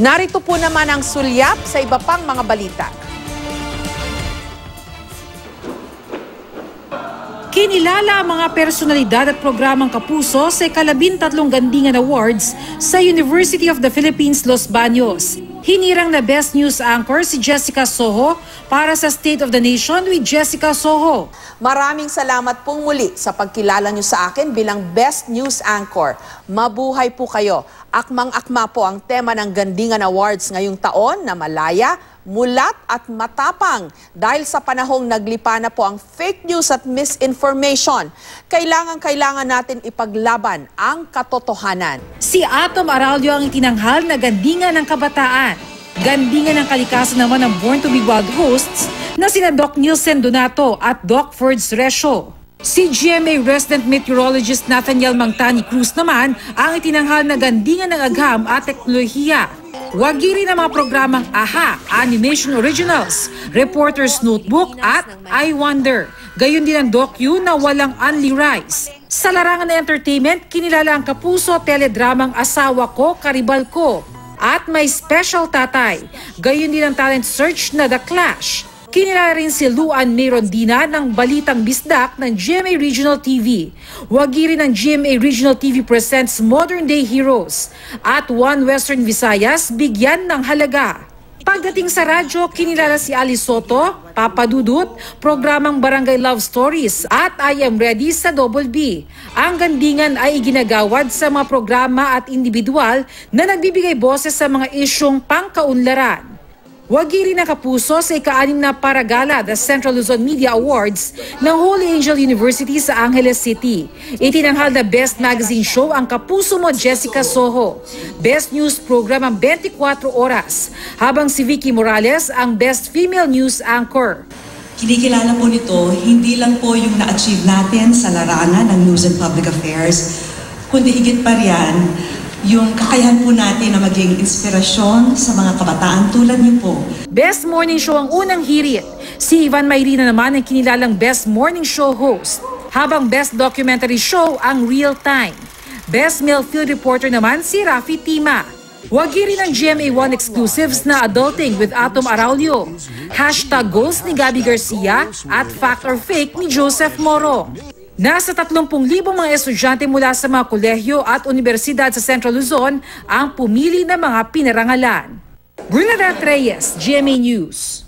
Narito po naman ang sulyap sa iba pang mga balita. Kinilala ang mga personalidad at programang kapuso sa ika-13 Gandingan Awards sa University of the Philippines, Los Baños. Hinirang na Best News Anchor si Jessica Soho para sa State of the Nation with Jessica Soho. Maraming salamat pong muli sa pagkilala niyo sa akin bilang Best News Anchor. Mabuhay po kayo. Akmang-akma po ang tema ng Gandingan Awards ngayong taon na malaya, mulat at matapang dahil sa panahong naglipa na po ang fake news at misinformation. Kailangan natin ipaglaban ang katotohanan. Si Atom Aralio ang itinanghal na Gandingan ng Kabataan. Gandingan ng kalikasan naman ng Born to be Wild hosts na sina Doc Nielsen Donato at Doc Ferds Resio. Si GMA resident meteorologist Nathaniel Mangtani Cruz naman ang itinanghal na Gandingan ng Agham at Teknolohiya. Wagi rin ang mga programang AHA, Animation Originals, Reporter's Notebook at I Wonder. Gayon din ang docu na walang Only Rice. Sa larangan ng entertainment, kinilala ang kapuso teledramang Asawa Ko, Karibal Ko at May Special Tatay. Gayon din ang talent search na The Clash. Kinilala rin si Luan Merondina ng Balitang Bisdak ng GMA Regional TV. Wagi rin ng GMA Regional TV presents Modern Day Heroes at One Western Visayas bigyan ng halaga. Pagdating sa radyo, kinilala si Ali Soto, Papa Dudut, programang Barangay Love Stories at I Am Ready sa Double B. Ang Gandingan ay iginagawad sa mga programa at individual na nagbibigay boses sa mga isyong pangkaunlaran. Wagi rin ang kapuso sa ika-6 na Paragala, the Central Luzon Media Awards ng Holy Angel University sa Angeles City. Itinanghal na Best Magazine Show ang Kapuso Mo, Jessica Soho. Best News Program ang 24 oras, habang si Vicky Morales ang Best Female News Anchor. Kinikilala po nito, hindi lang po yung na-achieve natin sa larangan ng News and Public Affairs, kundi higit pa riyan, yung kakayahan po natin na maging inspirasyon sa mga kabataan tulad niyo po. Best Morning Show ang unang hirit. Si Ivan Mayrina naman ang kinilalang Best Morning Show host, habang Best Documentary Show ang Real Time. Best Male Field Reporter naman si Rafi Tima. Wagi rin ang GMA1 exclusives na Adulting with Atom Aralio, #Goals ni Gabby Garcia at Fact or Fake ni Joseph Morong. Nasa 30,000 mga estudyante mula sa mga kolehiyo at universidad sa Central Luzon ang pumili ng mga pinarangalan. Bernadette Reyes, GMA News.